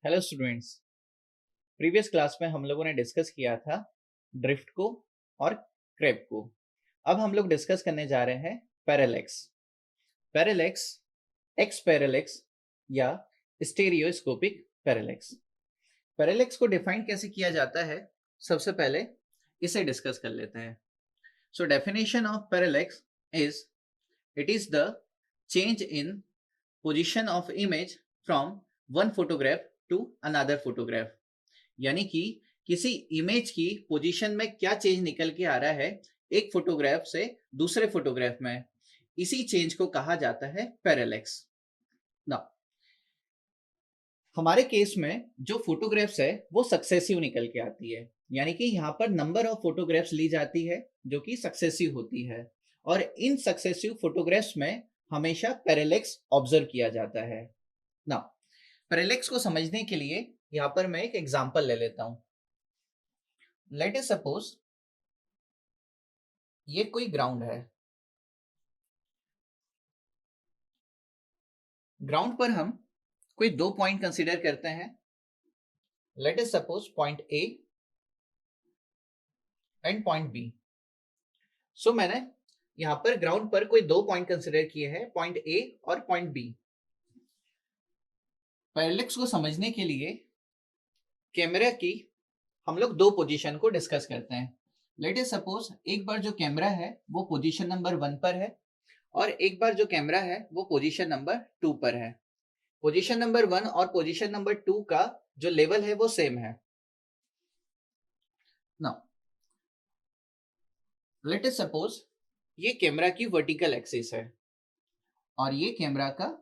Hello students. Previous class में हम लोगों ने डिस्कस किया था ड्रिफ्ट को और क्रेब को। अब हम लोग डिस्कस करने जा रहे हैं पैरेलैक्स। पैरेलैक्स, एक्स पैरेलैक्स या स्टेरियोस्कोपिक पैरेलैक्स। पैरेलैक्स को डिफाइन कैसे किया जाता है, सबसे पहले इसे डिस्कस कर लेते हैं। So definition of parallax is it is the change in position of image from one photograph to another photograph. यानी कि किसी इमेज की पोजीशन में क्या चेंज निकल के आ रहा है एक फोटोग्राफ से दूसरे फोटोग्राफ में, इसी चेंज को कहा जाता है पैरेलैक्स। ना हमारे केस में जो फोटोग्राफ्स है वो सक्सेसिव निकल के आती है, यानी कि यहाँ पर नंबर ऑफ फोटोग्राफ्स ली जाती है जो कि सक्सेसिव होती है, और इन सक्सेसिव फोटोग्राफ्स में हमेशा पैरेलैक्स ऑब्जर्व किया जाता है। ना पैरेलैक्स को समझने के लिए यहाँ पर मैं एक एग्जांपल ले लेता हूं। लेट अस सपोज ये कोई ग्राउंड है। ग्राउंड पर हम कोई दो पॉइंट कंसीडर करते हैं। Let us suppose point A and point B. So मैंने यहां पर ग्राउंड पर कोई दो पॉइंट कंसीडर किए हैं, पॉइंट ए और पॉइंट बी। पैरेलैक्स को समझने के लिए कैमरा की हम लोग दो पोजीशन को डिस्कस करते हैं। लेट अस सपोज एक बार जो कैमरा है वो पोजीशन नंबर 1 पर है और एक बार जो कैमरा है वो पोजीशन नंबर 2 पर है। पोजीशन नंबर 1 और पोजीशन नंबर 2 का जो लेवल है वो सेम है। नाउ लेट अस सपोज ये कैमरा की वर्टिकल एक्सिस है और ये कैमरा का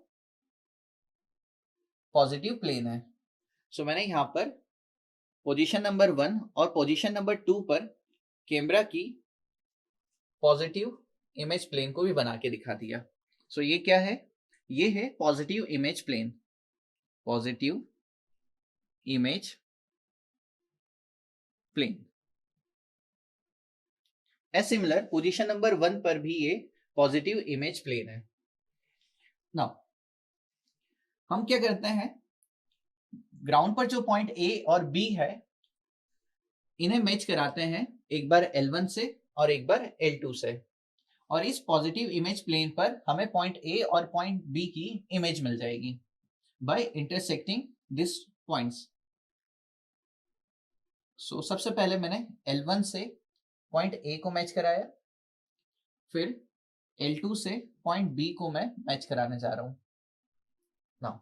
पॉजिटिव प्लेन है। सो मैंने यहां पर पोजीशन नंबर 1 और पोजीशन नंबर 2 पर कैमरा की पॉजिटिव इमेज प्लेन को भी बना के दिखा दिया। सो ये क्या है? ये है positive image plane, positive image plane. As similar position number 1 पर भी ये पॉजिटिव इमेज प्लेन है। नाउ हम क्या करते हैं, ग्राउंड पर जो पॉइंट ए और बी है इन्हें मैच कराते हैं, एक बार L1 से और एक बार L2 से, और इस पॉजिटिव इमेज प्लेन पर हमें पॉइंट ए और पॉइंट बी की इमेज मिल जाएगी बाय इंटरसेक्टिंग दिस पॉइंट्स। सो सबसे पहले मैंने L1 से पॉइंट ए को मैच कराया, फिर L2 से पॉइंट बी को मैं मैच कराने जा रहा हूं। नाउ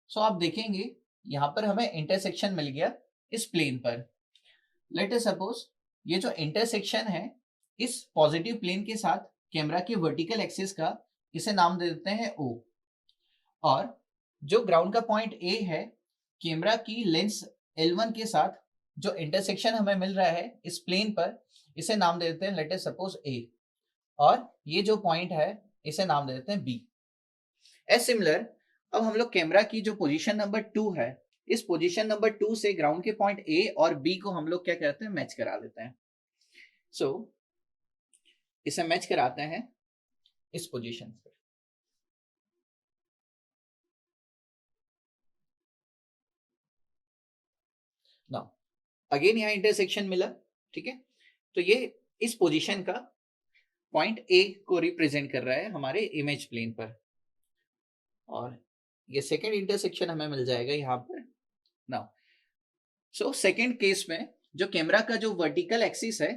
सो आप देखेंगे यहां पर हमें इंटरसेक्शन मिल गया इस प्लेन पर। लेट अस सपोज ये जो इंटरसेक्शन है इस पॉजिटिव प्लेन के साथ कैमरा की वर्टिकल एक्सिस का, इसे नाम दे देते हैं O। और जो ग्राउंड का पॉइंट A है, कैमरा की लेंस L1 के साथ जो इंटरसेक्शन हमें मिल रहा है इस प्लेन पर, इसे नाम दे देते हैं लेट अस सपोज A। और ये जो पॉइंट है इसे नाम दे देते हैं B। एज सिमिलर अब हम लोग कैमरा की जो पोजीशन नंबर 2 है, इस पोजीशन नंबर 2 से ग्राउंड के पॉइंट ए और बी को हम लोग क्या करते हैं, मैच करा लेते हैं। सो इसे मैच कराते हैं इस पोजीशन पर। नाउ अगेन यहाँ इंटरसेक्शन मिला, ठीक है। तो ये इस पोजीशन का पॉइंट ए को रिप्रेजेंट कर रहा है हमारे इमेज प्लेन पर, और ये सेकेंड इंटरसेक्शन हमें मिल जाएगा यहाँ पर। नाउ सो सेकेंड केस में जो कैमरा का जो वर्टिकल एक्सिस है,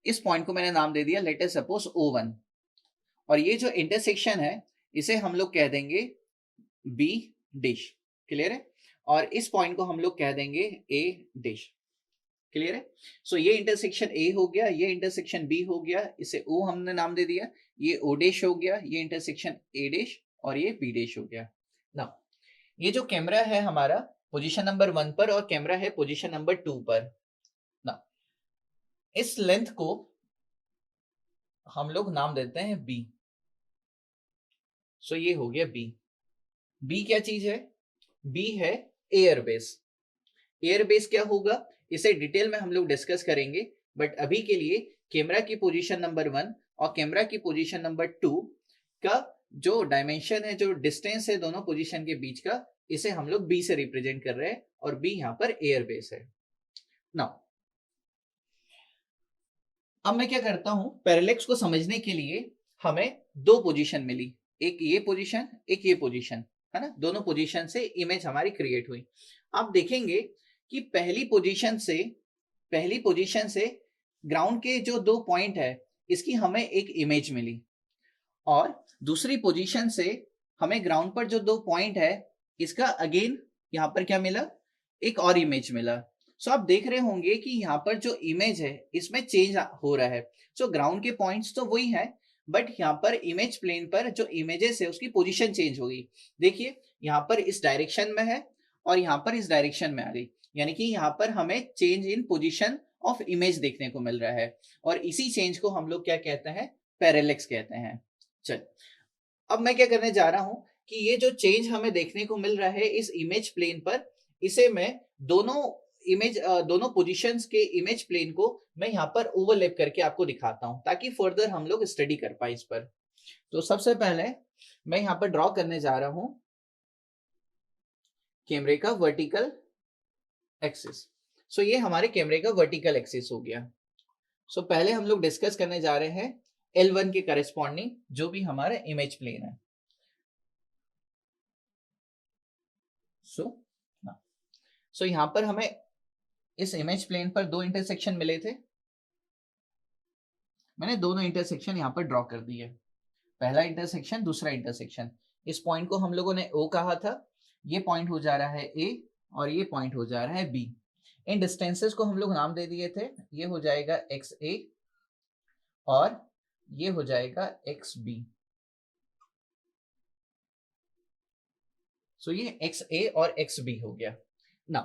इस पॉइंट को मैंने नाम दे दिया लेट अस सपोज O1, और ये जो इंटरसेक्शन है इसे हम लोग कह देंगे B डिश। क्लियर है? और इस पॉइंट को हम लोग कह देंगे A डिश। क्लियर है? सो ये इंटरसेक्शन A हो गया, ये इंटरसेक्शन B हो गया, इसे O हमने नाम दे दिया, ये O डिश हो गया, ये इंटरसेक्शन A डिश और ये B डिश हो गया। नाउ ये जो कैमरा है हमारा पोजीशन नंबर 1 पर और कैमरा है पोजीशन नंबर 2 पर। ना इस लेंथ को हम लोग नाम देते हैं B। सो ये हो गया B। B क्या चीज है? B है एयर बेस। एयर बेस क्या होगा इसे डिटेल में हम लोग डिस्कस करेंगे, बट अभी के लिए कैमरा की पोजीशन नंबर 1 और कैमरा की पोजीशन नंबर 2 का जो डायमेंशन है, जो डिस्टेंस है दोनों पोजीशन के बीच का, इसे हम लोग B से रिप्रेजेंट कर रहे हैं और बी यहाँ पर एयर बेस है। नाउ अब मैं क्या करता हूं, पैरेलैक्स को समझने के लिए हमें दो पोजीशन मिली, एक ये पोजीशन एक ये पोजीशन, है ना। दोनों पोजीशन से इमेज हमारी क्रिएट हुई। आप देखेंगे कि पहली पोजीशन से ग्राउंड के जो 2 पॉइंट है इसकी हमें एक इमेज मिली, और दूसरी पोजीशन से हमें ग्राउंड पर जो 2 पॉइंट है इसका अगेन यहाँ पर क्या मिला, एक और इमेज मिला। सो आप देख रहे होंगे कि यहाँ पर जो इमेज है इसमें चेंज हो रहा है। सो ग्राउंड के पॉइंट्स तो वही है, बट यहाँ पर इमेज प्लेन पर जो इमेजेस है उसकी पोजीशन चेंज हो गई। देखिए यहाँ पर इस डायरेक्शन में है और यहाँ पर इस डायरेक्शन में आ गई, यानी कि यहाँ पर हमें change in position of image देखने को मिल रहा है, और इसी चेंज को हम लोग क्या कहते हैं, पैरेलैक्स कहते हैं। चल अब मैं क्या करने जा रहा हूं कि ये जो चेंज हमें देखने को मिल रहा है इस इमेज प्लेन पर, इसे मैं दोनों पोजीशंस के इमेज प्लेन को मैं यहाँ पर ओवरलैप करके आपको दिखाता हूं, ताकि फर्दर हम लोग स्टडी कर पाए इस पर। तो सबसे पहले मैं यहाँ पर ड्रॉ करने जा रहा हूं कैमरे का वर्टिकल एक्सिस। सो ये हमारे कैमरे का वर्टिकल एक्सिस हो गया। सो पहले हम लोग डिस्कस करने जा रहे हैं L1 के करस्पॉन्डिंग जो भी हमारा इमेज प्लेन है। सो यहां पर हमें इस इमेज प्लेन पर दो इंटरसेक्शन मिले थे। मैंने दोनों इंटरसेक्शन यहां पर ड्रॉ कर दिए, पहला इंटरसेक्शन दूसरा इंटरसेक्शन। इस पॉइंट को हम लोगों ने O कहा था, ये पॉइंट हो जा रहा है A और ये पॉइंट हो जा रहा है B। इन डिस्टेंसेस को हम लोग नाम दे दिए थे, ये हो जाएगा XA और ये हो जाएगा XB। सो ये XA और XB हो गया ना।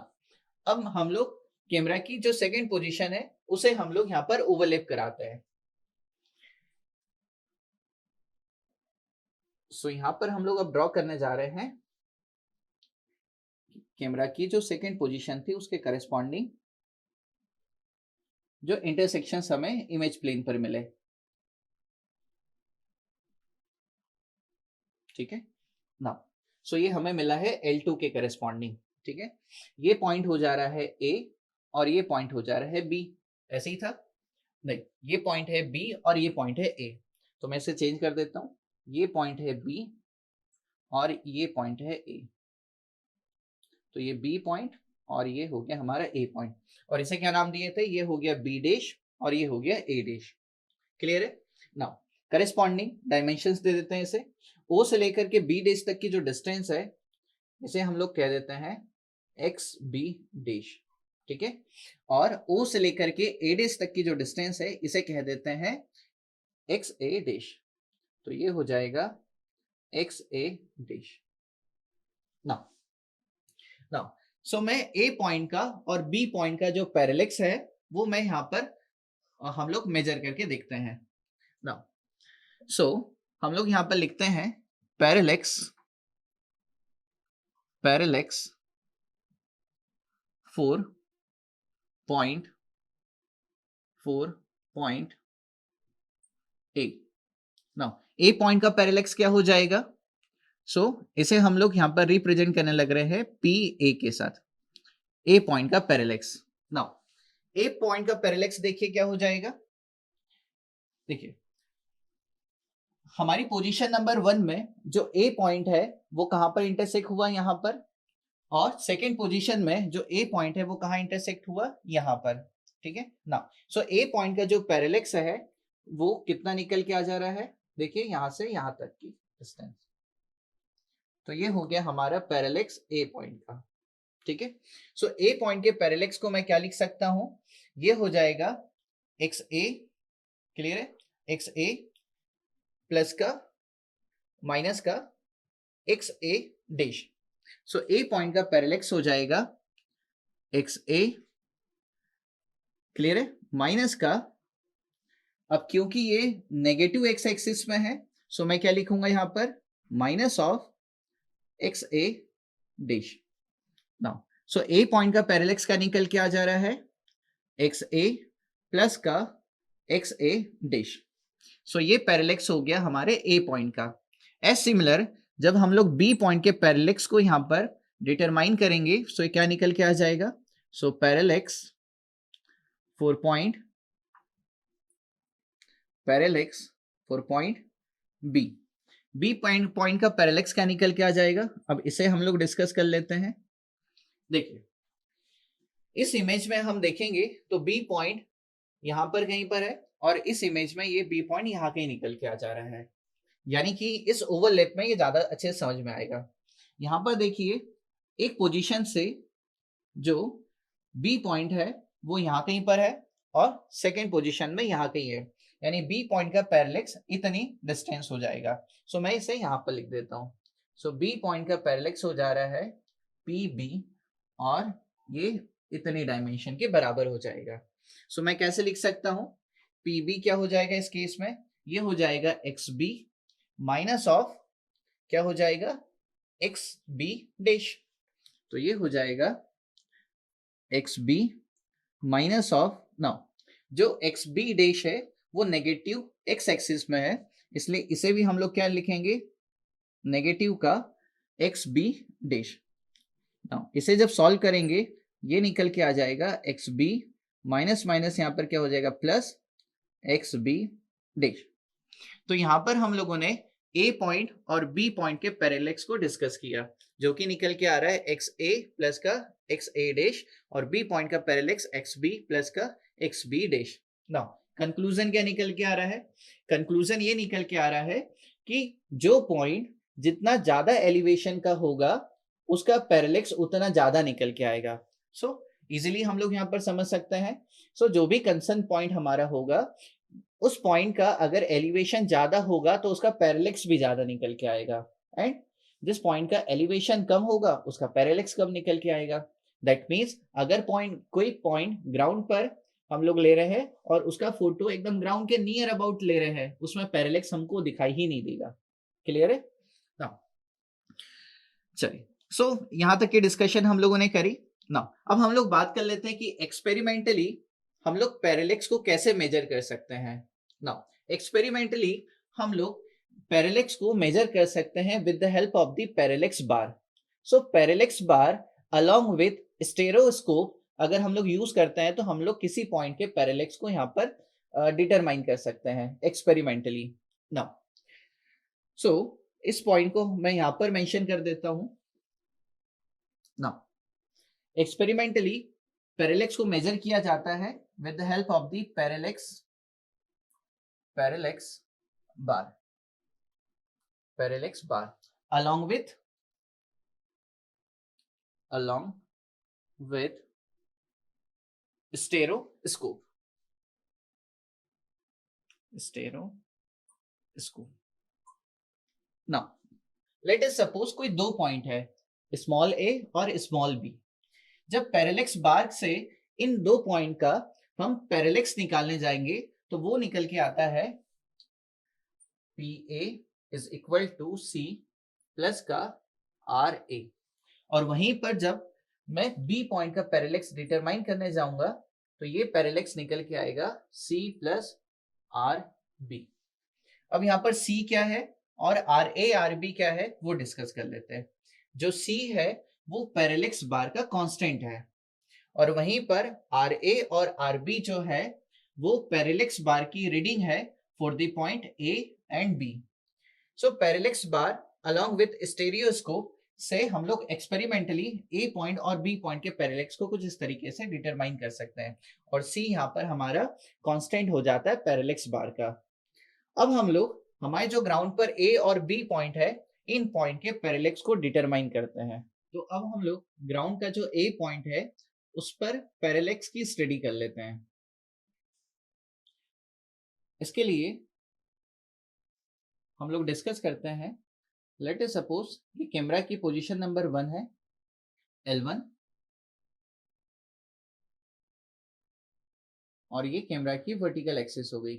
अब हम लोग कैमरा की जो सेकंड पोजीशन है उसे हम लोग यहाँ पर ओवरलैप कराते हैं। सो यहाँ पर हम लोग अब ड्रॉ करने जा रहे हैं कैमरा की जो सेकंड पोजीशन थी उसके करस्पॉन्डिंग जो इंटरसेक्शन हमें इमेज प्लेन पर मिले। ठीक है ना। सो ये हमें मिला है L2 के करस्पॉन्डिंग। ठीक है, ये पॉइंट हो जा रहा है A और ये पॉइंट हो जा रहा है B। ऐसे ही था नहीं, ये पॉइंट है B और ये पॉइंट है A। तो मैं इसे चेंज कर देता हूं, ये पॉइंट है B और ये पॉइंट है A। तो ये B पॉइंट और ये हो गया हमारा A पॉइंट, और इसे क्या नाम दिए थे, ये हो गया B डैश और ये हो गया A डैश। क्लियर है। नाउ करस्पॉन्डिंग डायमेंशंस दे देते हैं इसे। O से लेकर के B डैश तक की जो डिस्टेंस है इसे हम लोग कह देते हैं XB डैश। ठीक है, और O से लेकर के A डैश तक की जो डिस्टेंस है इसे कह देते हैं XA डैश। तो ये हो जाएगा XA डैश। नाउ सो मैं A पॉइंट का और B पॉइंट का जो पैरेलैक्स है वो मैं यहाँ पर हम लोग मेजर करके देखते हैं। नाउ सो हम लोग यहाँ पर लिखते हैं parallax four point A। Now A point का पैरेलैक्स क्या हो जाएगा, सो इसे हम लोग यहाँ पर रिप्रेजेंट करने लग रहे हैं PA के साथ, A पॉइंट का पैरेलैक्स। नाउ A पॉइंट का पैरेलैक्स देखिए क्या हो जाएगा। देखिए हमारी पोजीशन नंबर 1 में जो A पॉइंट है वो कहां पर इंटरसेक्ट हुआ, यहाँ पर, और सेकेंड पोजीशन में जो A पॉइंट है वो कहां इंटरसेक्ट हुआ, यहाँ पर। ठीक है ना। सो A पॉइंट का जो पैरेलैक्स है वो कितना निकल के आ जा रहा है, देखिए यहां से यहां तक की डिस्टेंस। तो ये हो गया हमारा पैरेलैक्स A पॉइंट का। ठीक है, सो A पॉइंट के पैरेलैक्स को मैं क्या लिख सकता हूं, ये हो जाएगा XA। क्लियर है, XA प्लस का माइनस का XA dash. So A point का पैरेलैक्स हो जाएगा XA, क्लियर है, माइनस का, अब क्योंकि ये नेगेटिव एक्स एक्सिस में है सो मैं क्या लिखूंगा यहाँ पर, minus of XA dash. Now so A point का पैरेलैक्स का निकल के आ जा रहा है XA प्लस का XA डैश। सो ये पैरेलैक्स हो गया हमारे A पॉइंट का। एज सिमिलर जब हम लोग B पॉइंट के पैरेलैक्स को यहाँ पर डिटरमाइन करेंगे सो क्या निकल के आ जाएगा, so parallax for point B, B point का पैरेलैक्स क्या निकल के आ जाएगा, अब इसे हम लोग डिस्कस कर लेते हैं। देखिए इस इमेज में हम देखेंगे तो बी पॉइंट यहां पर कहीं पर है और इस इमेज में ये बी पॉइंट यहाँ कहीं निकल के आ जा रहा है, यानी कि इस ओवरलैप में ये ज्यादा अच्छे से समझ में आएगा। यहां पर देखिए एक पोजीशन से जो बी पॉइंट है वो यहाँ कहीं पर है और सेकेंड पोजीशन में यहाँ कहीं है, यानी बी पॉइंट का पैरेलैक्स इतनी डिस्टेंस हो जाएगा। सो मैं इसे यहाँ पर लिख देता हूँ। सो बी पॉइंट का पैरेलैक्स हो जा रहा है पी बी और ये इतनी डायमेंशन के बराबर हो जाएगा। सो मैं कैसे लिख सकता हूँ, पी बी क्या हो जाएगा इस केस में, ये हो जाएगा एक्स बी माइनस ऑफ क्या हो जाएगा एक्स बी डैश, तो ये हो जाएगा X B minus of, now जो एक्स बी डैश है वो नेगेटिव एक्स एक्सिस में है, इसलिए इसे भी हम लोग क्या लिखेंगे, नेगेटिव का एक्स बी डैश। नाउ इसे जब सॉल्व करेंगे ये निकल के आ जाएगा एक्स बी माइनस माइनस यहाँ पर क्या हो जाएगा प्लस एक्स बी डैश। तो यहां पर हम लोगों ने ए पॉइंट और बी पॉइंट के पैरेलैक्स को डिस्कस किया, जो कि निकल के आ रहा है एक्स ए प्लस का एक्स ए डैश और बी पॉइंट का पैरेलैक्स एक्स बी प्लस का X B dash. Now conclusion क्या निकल के आ रहा है, कंक्लूजन ये निकल के आ रहा है कि जो पॉइंट जितना ज्यादा एलिवेशन का होगा उसका पैरेलैक्स उतना ज्यादा निकल के आएगा। सो इजिली हम लोग यहाँ पर समझ सकते हैं। सो जो भी कंसर्न पॉइंट हमारा होगा उस पॉइंट का अगर एलिवेशन ज्यादा होगा तो उसका पैरेलैक्स भी ज्यादा निकल के आएगा, एंड जिस पॉइंट का एलिवेशन कम होगा उसका पैरेलैक्स कम निकल के आएगा। दैट मीन्स अगर पॉइंट कोई पॉइंट ग्राउंड पर हम लोग ले रहे हैं और उसका फोटो एकदम ग्राउंड के नियर अबाउट ले रहे हैं उसमें पैरेलैक्स हमको दिखाई ही नहीं देगा। क्लियर है ना, चलिए सो यहां तक की डिस्कशन हम लोगों ने करी ना। अब हम लोग बात कर लेते हैं कि एक्सपेरिमेंटली हम लोग पैरेलैक्स को कैसे मेजर कर सकते हैं। ना एक्सपेरिमेंटली हम लोग पैरेलैक्स को मेजर कर सकते हैं with the help of the parallax bar. So parallax bar along with stereoscope अगर हम लोग यूज करते हैं तो हम लोग किसी पॉइंट के पैरेलैक्स को यहाँ पर डिटरमाइन कर सकते हैं एक्सपेरिमेंटली। ना सो इस पॉइंट को मैं यहाँ पर मेंशन कर देता हूं। ना एक्सपेरिमेंटली पैरेलैक्स को मेजर किया जाता है with the help of the parallax bar, parallax bar along with stereoscope. Now let us suppose कोई दो पॉइंट है स्मॉल ए और स्मॉल बी। जब पैरेलैक्स बार से इन दो पॉइंट का हम पैरेलैक्स निकालने जाएंगे तो वो निकल के आता है P A is equal to C plus का आर ए, और वहीं पर जब मैं बी पॉइंट का पैरेलैक्स डिटरमाइन करने जाऊंगा तो ये पैरेलैक्स निकल के आएगा सी प्लस आर बी। अब यहाँ पर सी क्या है और आर बी क्या है वो डिस्कस कर लेते हैं। जो सी है वो पैरेलैक्स बार का कांस्टेंट है और वहीं पर आर ए और आर बी जो है वो पैरेलैक्स बार की रीडिंग है for the point A and B. So parallax bar along with stereoscope से हम लोग एक्सपेरिमेंटली ए पॉइंट और बी पॉइंट के पैरेलैक्स को कुछ इस तरीके से डिटरमाइन कर सकते हैं और सी यहाँ पर हमारा कांस्टेंट हो जाता है पैरेलैक्स बार का। अब हम लोग हमारे जो ग्राउंड पर ए और बी पॉइंट है इन पॉइंट के पैरेलैक्स को डिटरमाइन करते हैं। तो अब हम लोग ग्राउंड का जो ए पॉइंट है उस पर पैरेलैक्स की स्टडी कर लेते हैं। इसके लिए हम लोग डिस्कस करते हैं। लेट अस सपोज कि कैमरा की पोजीशन नंबर 1 है L1 और ये कैमरा की वर्टिकल एक्सिस हो गई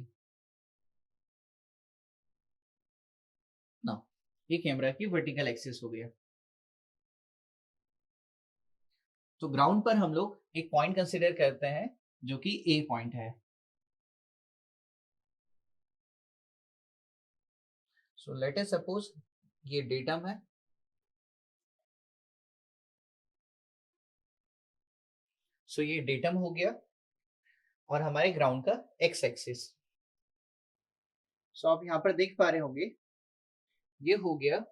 ना, ये कैमरा की वर्टिकल एक्सिस हो गया। तो ग्राउंड पर हम लोग एक पॉइंट कंसीडर करते हैं जो कि ए पॉइंट है। सो लेट अस सपोज ये डेटम है सो ये डेटम हो गया और हमारे ग्राउंड का एक्स एक्सिस। सो आप यहाँ पर देख पा रहे होंगे ये हो गया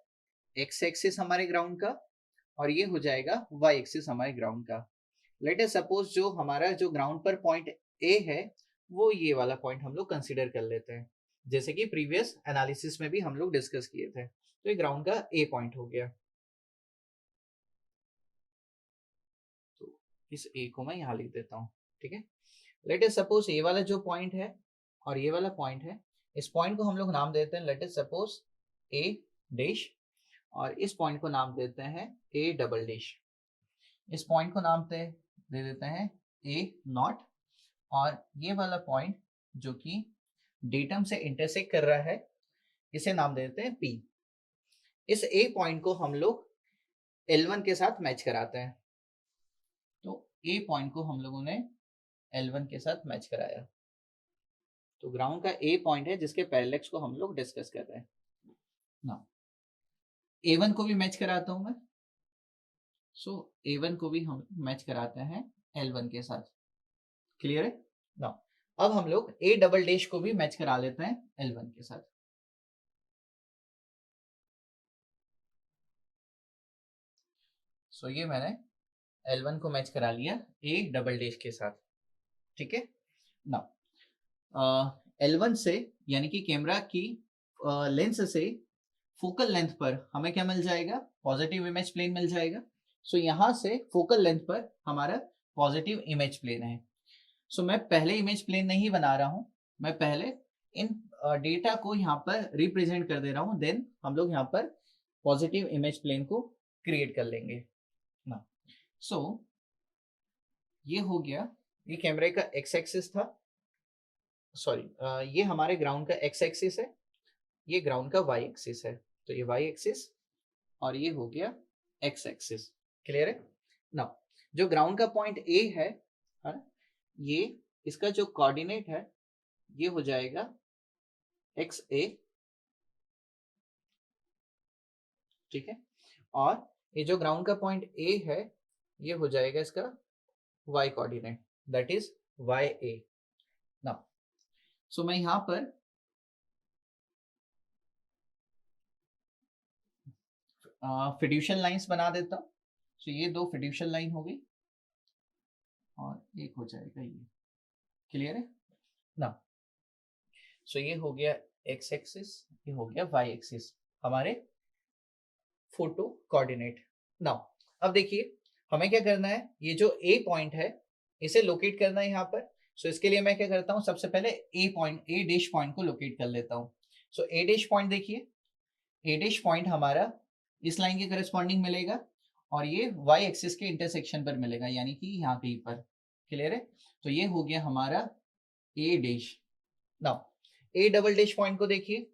एक्स एक्सिस हमारे ग्राउंड का और ये हो जाएगा वाई एक्सिस हमारे ग्राउंड का। लेट अस सपोज जो हमारा जो ग्राउंड पर पॉइंट ए है वो ये वाला पॉइंट हम लोग कंसीडर कर लेते हैं, जैसे कि प्रीवियस एनालिसिस में भी हम लोग डिस्कस किए थे। तो ये ग्राउंड का ए पॉइंट हो गया। तो इस ए को मैं यहाँ लिख देता हूँ, ठीक है। लेट अस सपोज ये वाला जो पॉइंट है और ये वाला पॉइंट है, इस पॉइंट को हम लोग नाम देते हैं लेट अस सपोज ए डैश और इस पॉइंट को नाम देते हैं ए डबल डैश। इस पॉइंट को नाम दे देते हैं ए नॉट और ये वाला पॉइंट जो कि डेटम से इंटरसेक्ट कर रहा है इसे नाम देते हैं पी। इस ए पॉइंट को हम लोग L1 के साथ मैच कराते हैं। तो ए पॉइंट को हम लोगों ने L1 के साथ मैच कराया। तो ग्राउंड का ए पॉइंट है जिसके पैरेलल्स को हम लोग डिस्कस कर रहे हैं ना। A1 को भी मैच कराता हूं मैं। सो A1 को भी हम मैच कराते हैं L1 के साथ। क्लियर है ना। अब हम लोग ए डबल डैश को भी मैच करा लेते हैं L1 के साथ। सो ये मैंने L1 को मैच करा लिया ए डबल डैश के साथ, ठीक है ना। L1 से यानी कि कैमरा की लेंस से फोकल लेंथ पर हमें क्या मिल जाएगा, पॉजिटिव इमेज प्लेन मिल जाएगा। सो यहाँ से फोकल लेंथ पर हमारा पॉजिटिव इमेज प्लेन है। सो मैं पहले इमेज प्लेन नहीं बना रहा हूँ, मैं पहले इन डेटा को यहाँ पर रिप्रेजेंट कर दे रहा हूँ, देन हम लोग यहाँ पर पॉजिटिव इमेज प्लेन को क्रिएट कर लेंगे ना। सो ये हो गया, ये कैमरे का एक्स एक्सिस था, सॉरी ये हमारे ग्राउंड का एक्स एक्सिस है, ये ग्राउंड का वाई एक्सिस है। तो ये वाई एक्सिस और ये हो गया एक्स एक्सिस। क्लियर है ना। जो ग्राउंड का पॉइंट ए है ना, ये इसका जो कोऑर्डिनेट है ये हो जाएगा एक्स ए, ठीक है। और ये जो ग्राउंड का पॉइंट ए है ये हो जाएगा इसका Y coordinate, that is Y A ना। सो मैं यहां पर फिड्यूशियल लाइंस बना देता हूं। सो ये दो फिड्यूशियल लाइन हो गई और एक हो जाएगा ये। क्लियर है ना। सो ये हो गया एक्स एक्सिस, ये हो गया वाई एक्सिस हमारे फोटो कोऑर्डिनेट। नाउ अब देखिए हमें क्या करना है, ये जो ए पॉइंट है इसे लोकेट करना है यहाँ पर। सो इसके लिए मैं क्या करता हूँ, सबसे पहले ए पॉइंट, ए डैश पॉइंट को लोकेट कर लेता हूँ। सो ए डैश पॉइंट देखिए, ए डैश पॉइंट हमारा इस लाइन के करस्पॉन्डिंग मिलेगा और ये वाई एक्सिस के इंटरसेक्शन पर मिलेगा, यानी कि यहाँ कहीं पर। क्लियर है। तो ये हो गया हमारा A dash. Now A double dash point को देखिए,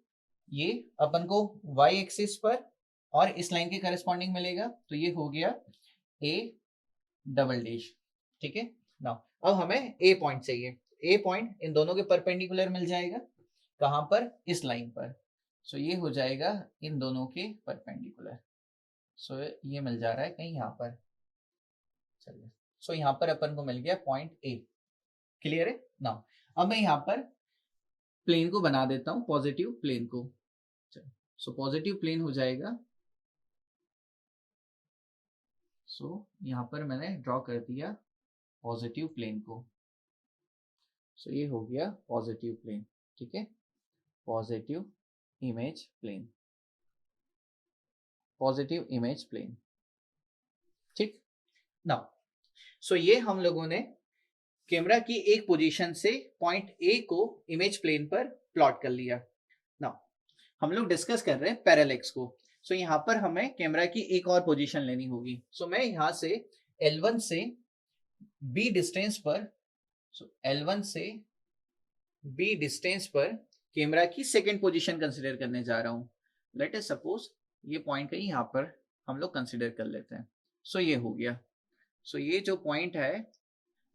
ये अपन को वाई एक्सिस पर और इस लाइन के करस्पॉन्डिंग मिलेगा, तो ये हो गया ए डबल डैश, ठीक है। नाउ अब हमें ए पॉइंट चाहिए, ए पॉइंट इन दोनों के परपेंडिकुलर मिल जाएगा, कहां पर, इस लाइन पर। सो ये हो जाएगा इन दोनों के परपेंडिकुलर। सो ये मिल जा रहा है कहीं यहाँ पर। चलिए सो यहाँ पर अपन को मिल गया पॉइंट ए। क्लियर है ना। अब मैं यहाँ पर प्लेन को बना देता हूँ, पॉजिटिव प्लेन को। सो पॉजिटिव प्लेन हो जाएगा। सो यहाँ पर मैंने ड्रॉ कर दिया पॉजिटिव प्लेन को। सो ये हो गया पॉजिटिव प्लेन, ठीक है। Positive image plane, positive image plane, ठीक ना। सो ये हम लोगों ने कैमरा की एक पोजीशन से पॉइंट ए को इमेज प्लेन पर प्लॉट कर लिया ना। हम लोग डिस्कस कर रहे हैं पैरेलल्स को। सो यहाँ पर हमें कैमरा की एक और पोजीशन लेनी होगी। सो मैं यहाँ से L1 से B डिस्टेंस पर, सो L1 से B डिस्टेंस पर कैमरा की सेकेंड पोजीशन कंसिडर करने जा रहा हूँ। लेट अस सपोज ये पॉइंट कहीं यहाँ पर हम लोग कंसिडर कर लेते हैं। सो ये हो गया। सो ये जो पॉइंट है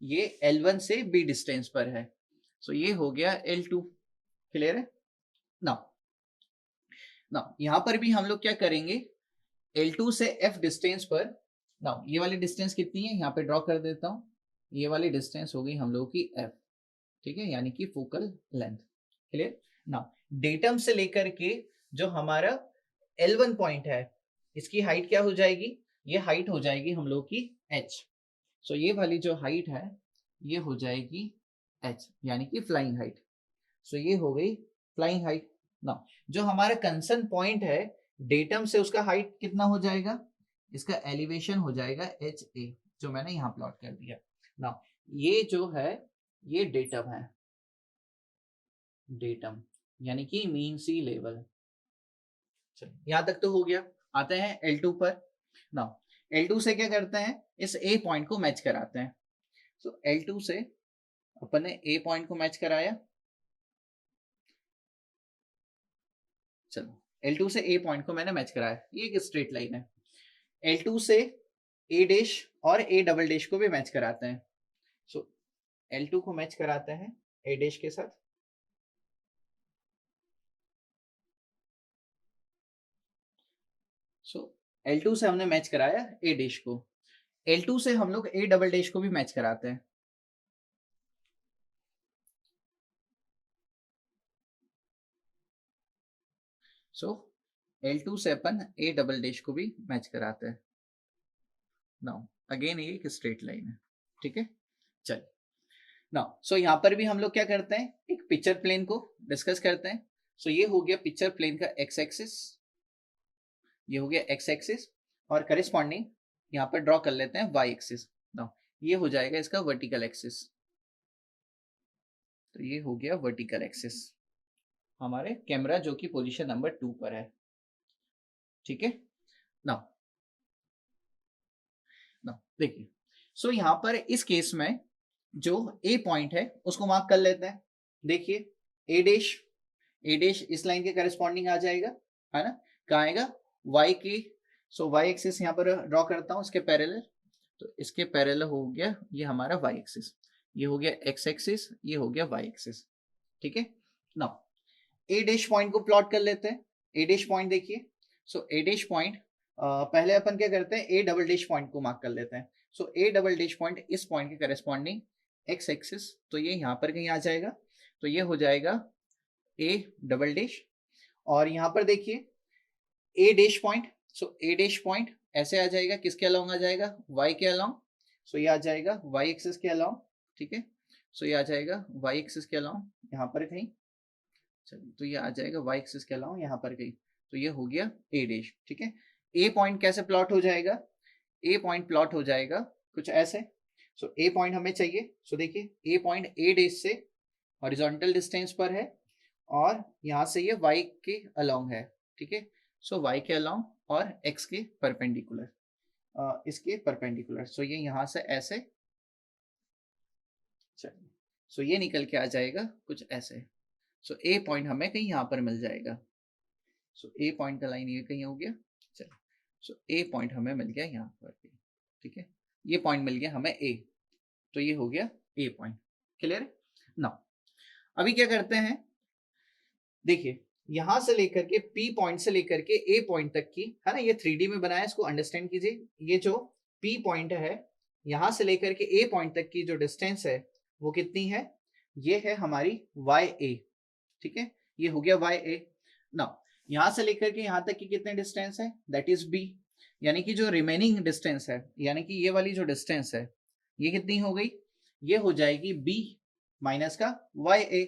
ये L1 से B डिस्टेंस पर है। सो ये हो गया L2। क्लियर है ना। यहाँ पर भी हम लोग क्या करेंगे, L2 से F डिस्टेंस पर, ना ये वाली डिस्टेंस कितनी है यहाँ पे ड्रॉ कर देता हूँ, ये वाली डिस्टेंस हो गई हम लोगों की f, ठीक है, यानी कि फोकल लेंथ। क्लियर ना। डेटम से लेकर के जो हमारा L1 पॉइंट है, इसकी हाइट क्या हो जाएगी, ये हाइट हो जाएगी हम लोग की h। सो ये वाली जो हाइट है ये हो जाएगी h, यानी कि फ्लाइंग हाइट। सो ये हो गई फ्लाइंग हाइट ना। जो हमारा कंसर्न पॉइंट है डेटम से, उसका हाइट कितना हो जाएगा, इसका एलिवेशन हो जाएगा एच ए, जो मैंने यहाँ प्लॉट कर दिया ना। ये जो है ये डेटम है, डेटम यानी कि मीन सी लेवल। चलिए यहां तक तो हो गया। आते हैं L2 पर ना। L2 से क्या करते हैं, इस A पॉइंट को मैच कराते हैं। सो L2 से अपन ने A पॉइंट को मैच कराया। चलो L2 से A पॉइंट को मैंने मैच कराया, ये एक स्ट्रेट लाइन है। L2 से A डैश और A डबल डैश को भी मैच कराते हैं। सो L2 को मैच कराते हैं A डैश के साथ। सो L2 से हमने मैच कराया A डैश को। L2 से हम लोग A डबल डैश को भी मैच कराते हैं। सो L2 से अपन A डबल डैश को भी मैच कराते हैं। नाउ अगेन ये एक स्ट्रेट लाइन है, ठीक है। चलिए नाउ सो यहाँ पर भी हम लोग क्या करते हैं, एक पिक्चर प्लेन को डिस्कस करते हैं। सो ये हो गया पिक्चर प्लेन का एक्स एक्सिस, ये हो गया एक्स एक्सिस, और करिस्पॉन्डिंग यहाँ पर ड्रॉ कर लेते हैं वाई एक्सिस। नाउ ये हो जाएगा इसका वर्टिकल एक्सिस। तो ये हो गया वर्टिकल एक्सिस हमारे कैमरा जो कि पोजीशन नंबर 2 पर है, ठीक है। नाउ नाउ देखिए, सो यहाँ पर इस केस में जो ए पॉइंट है उसको मार्क कर लेते हैं। देखिए ए डैश इस लाइन के करस्पॉन्डिंग आ जाएगा, है ना। कहाँ आएगा, वाई की। सो वाई एक्सिस यहाँ पर ड्रॉ करता हूँ इसके पैरेलल। तो इसके पैरेलल हो गया ये हमारा वाई एक्सिस, ये हो गया एक्स एक्सिस, ये हो गया वाई एक्सिस, ठीक है। नाउ ए डैश पॉइंट को प्लॉट कर लेते हैं। ए डैश पॉइंट देखिए, सो ए डैश पॉइंट पहले अपन क्या करते हैं, ए डबल डैश पॉइंट को मार्क कर लेते हैं। सो ए डबल डैश पॉइंट इस पॉइंट के करस्पॉन्डिंग एक्स एक्सिस, तो ये यहाँ पर कहीं आ जाएगा। तो ये हो जाएगा ए डबल डैश, और यहाँ पर देखिए ए डैश पॉइंट। सो ए डैश पॉइंट ऐसे आ जाएगा, किसके अलोंग आ जाएगा, वाई के अलोंग। सो ये आ जाएगा वाई एक्सिस के अलोंग, ठीक है। सो ये आ जाएगा वाई एक्सिस के अलोंग यहाँ पर कहीं। चलिए तो ये आ जाएगा वाई एक्सिस के अलावा यहाँ पर कहीं। तो ये हो गया ए डैश, ठीक है। ए पॉइंट कैसे प्लॉट हो जाएगा, ए पॉइंट प्लॉट हो जाएगा कुछ ऐसे। सो ए पॉइंट हमें चाहिए। सो देखिए ए पॉइंट ए डैश से हॉरिजॉन्टल डिस्टेंस पर है, और यहाँ से ये वाई के अलोंग है, ठीक है। सो वाई के अलोंग और एक्स के परपेंडिकुलर, इसके परपेंडिकुलर। सो ये यहाँ से ऐसे, चलिए सो ये निकल के आ जाएगा कुछ ऐसे। सो ए पॉइंट हमें कहीं यहाँ पर मिल जाएगा। सो ए पॉइंट का लाइन ये कहीं हो गया। चलो सो ए पॉइंट हमें मिल गया यहाँ पर, ठीक है। ये पॉइंट मिल गया हमें ए, तो ये हो गया ए पॉइंट। क्लियर है ना। अभी क्या करते हैं, देखिए यहां से लेकर के पी पॉइंट से लेकर के ए पॉइंट तक की, है ना, ये 3D में बनाया, इसको अंडरस्टैंड कीजिए। ये जो पी पॉइंट है यहां से लेकर के ए पॉइंट तक की जो डिस्टेंस है वो कितनी है, ये है हमारी वाई ए, ठीक है। ये हो गया वाई ए। नाउ यहां से लेकर के यहां तक की कितने डिस्टेंस है, दैट इज बी, यानी कि जो रिमेनिंग डिस्टेंस है, यानी कि ये वाली जो डिस्टेंस है ये कितनी हो गई, ये हो जाएगी बी माइनस का वाई ए।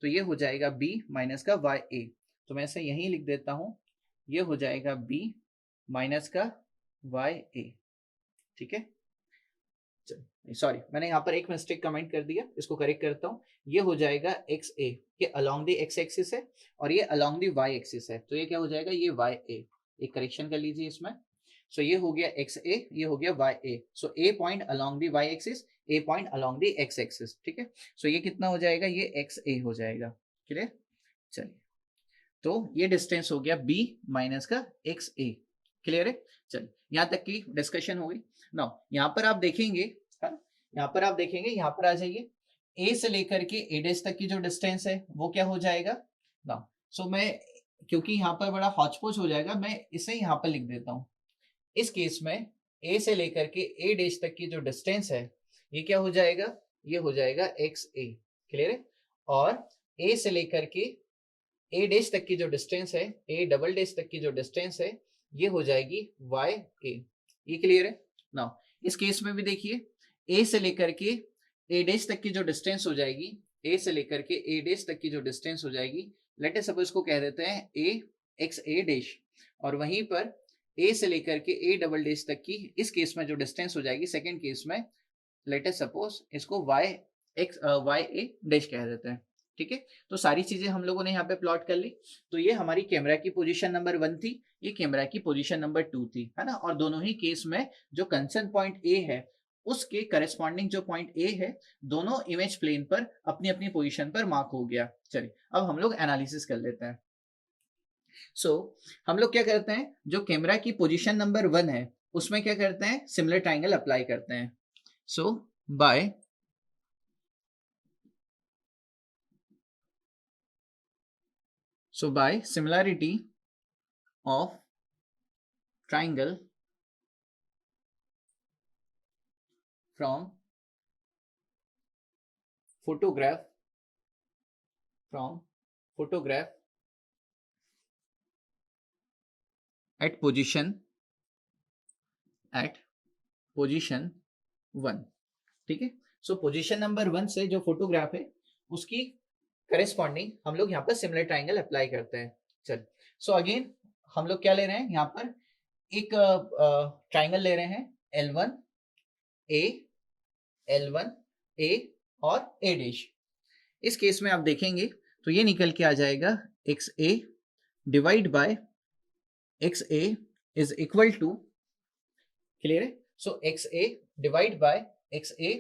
तो ये हो जाएगा बी माइनस का वाई ए। तो मैं इसे यहीं लिख देता हूं, ये हो जाएगा बी माइनस का वाई ए, ठीक है। सॉरी मैंने यहाँ पर एक मिस्टेक कमेंट कर दिया, इसको करेक्ट करता हूँ। ये हो जाएगा एक्स ए, ये अलोंग द एक्स एक्सिस है, और ये अलोंग द वाई एक्सिस है। तो ये क्या हो जाएगा, ये वाई ए। एक करेक्शन कर लीजिए इसमें। सो ये हो गया एक्स ए, ये हो गया Y A. So A point along the Y axis, A point along the X axis, ठीक है। सो ये कितना हो जाएगा, ये एक्स ए हो जाएगा। क्लियर। चलिए तो ये डिस्टेंस हो गया बी माइनस का एक्स ए। क्लियर है। चलिए यहाँ तक की डिस्कशन हो गई। नाउ यहाँ पर आप देखेंगे, यहाँ पर आप देखेंगे, यहाँ पर आ जाइए, ए से लेकर के ए डैश तक की जो डिस्टेंस है वो क्या हो जाएगा ना। सो मैं, क्योंकि यहाँ पर बड़ा हॉचपॉच हो जाएगा, मैं इसे यहाँ पर लिख देता हूँ। इस केस में ए से लेकर के ए डैश तक की जो डिस्टेंस है, ये क्या हो जाएगा, ये हो जाएगा एक्स ए, क्लियर है। और ए से लेकर के ए डैश तक की जो डिस्टेंस है, ए डबल डैश तक की जो डिस्टेंस है, ये हो जाएगी वाई ए, ये क्लियर है। नाउ इस केस में भी देखिए, ए से लेकर के ए डैश तक की जो डिस्टेंस हो जाएगी, ए से लेकर के ए डैश तक की जो डिस्टेंस हो जाएगी, लेट अस सपोज को कह देते हैं ए एक्स ए डैश, और वहीं पर ए से लेकर के ए डबल डैश तक की इस केस में जो डिस्टेंस हो जाएगी, सेकेंड केस में लेट अस सपोज इसको वाई ए डैश कह देते हैं, ठीक है। तो सारी चीजें हम लोगों ने यहाँ पे प्लॉट कर ली। तो ये हमारी कैमरा की पोजीशन नंबर 1 थी, ये कैमरा की पोजीशन नंबर 2 थी, है ना। और दोनों ही केस में जो कंसर्न पॉइंट ए है उसके करस्पॉन्डिंग जो पॉइंट ए है, दोनों इमेज प्लेन पर अपनी अपनी पोजीशन पर मार्क हो गया। चलिए अब हम लोग एनालिसिस कर लेते हैं। सो हम लोग क्या करते हैं, जो कैमरा की पोजीशन नंबर 1 है उसमें क्या करते हैं, सिमिलर ट्राइंगल अप्लाई करते हैं। सो bye similarity of triangle from photograph at position 1, ठीक है। सो पोजीशन नंबर 1 से जो फोटोग्राफ है उसकी करेस्पॉन्डिंग हम लोग यहाँ पर सिमिलर ट्राइंगल अप्लाई करते हैं। चल सो अगेन हम लोग क्या ले रहे हैं, यहाँ पर एक ट्राइंगल ले रहे हैं L1 A और A डैश। इस केस में आप देखेंगे तो ये निकल के आ जाएगा X A divide by X A is equal to, clear है। So X A divide by X A,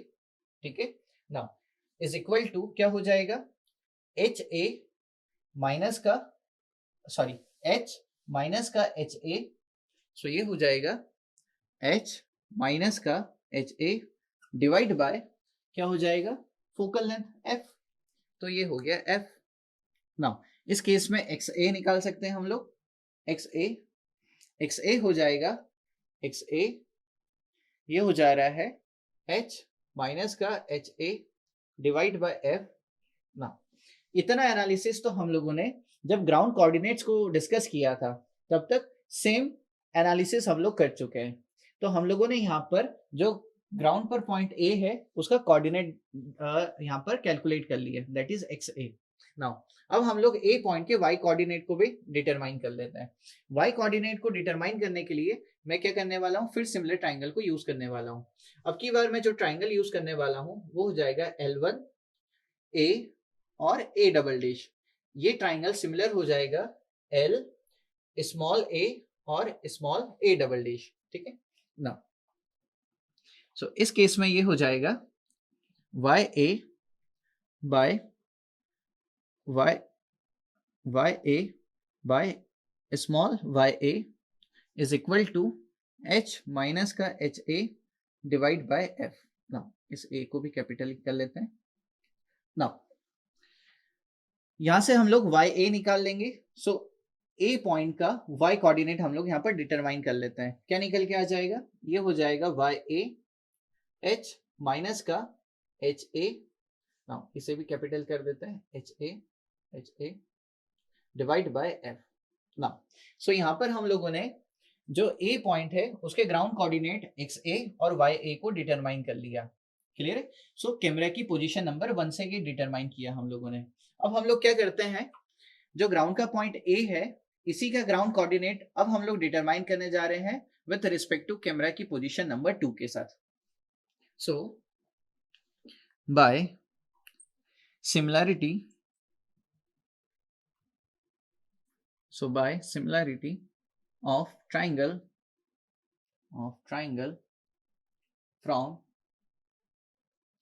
ठीक है। नाउ इज इक्वल टू क्या हो जाएगा, एच ए माइनस का एच माइनस का एच ए, सो ये हो जाएगा एच माइनस का एच ए डिवाइड बाय क्या हो जाएगा, फोकल लेंथ एफ, तो ये हो गया एफ। नाउ इस केस में एक्स ए निकाल सकते हैं हम लोग, एक्स ए हो जाएगा एक्स ए, ये हो जा रहा है एच माइनस का H A divide bye F. ना इतना एनालिसिस तो हम लोगों ने जब ग्राउंड कोऑर्डिनेट्स को डिस्कस किया था तब तक सेम एनालिसिस हम लोग कर चुके हैं। तो हम लोगों ने यहाँ पर जो ग्राउंड पर पॉइंट ए है उसका कोऑर्डिनेट यहाँ पर कैलकुलेट कर लिया, that is x A. Now अब हम लोग ए पॉइंट के वाई कोऑर्डिनेट को भी डिटरमाइन कर लेते हैं। वाई कोऑर्डिनेट को डिटरमाइन करने के लिए मैं क्या करने वाला हूँ, फिर सिमिलर ट्राइंगल को यूज करने वाला हूँ। अब की बार मैं जो ट्राइंगल यूज करने वाला हूँ वो हो जाएगा L1 A और A डबल डैश। ये ट्राइंगल सिमिलर हो जाएगा L स्मॉल a और स्मॉल a डबल डैश, ठीक है ना। सो इस केस में ये हो जाएगा y a by y a by small y a is equal to h minus का h a divide by f। ना इस a को भी कैपिटल कर लेते हैं। ना यहां से हम लोग y a निकाल लेंगे। सो a पॉइंट का y कोऑर्डिनेट हम लोग यहाँ पर डिटरमाइन कर लेते हैं। क्या निकल के आ जाएगा, ये हो जाएगा y a h माइनस का h a, ना इसे भी कैपिटल कर देते हैं h a divide by f। ना सो यहाँ पर हम लोगों ने जो a पॉइंट है उसके ग्राउंड कोऑर्डिनेट एक्स ए और वाई ए को डिटरमाइन कर लिया, क्लियर है। सो कैमरा की पोजीशन नंबर 1 से ये डिटरमाइन किया हम लोगों ने। अब हम लोग क्या करते हैं, जो ग्राउंड का पॉइंट ए है इसी का ग्राउंड कोऑर्डिनेट अब हम लोग डिटरमाइन करने जा रहे हैं विद रिस्पेक्ट टू कैमरा की पोजीशन नंबर 2 के साथ। So by similarity of triangle from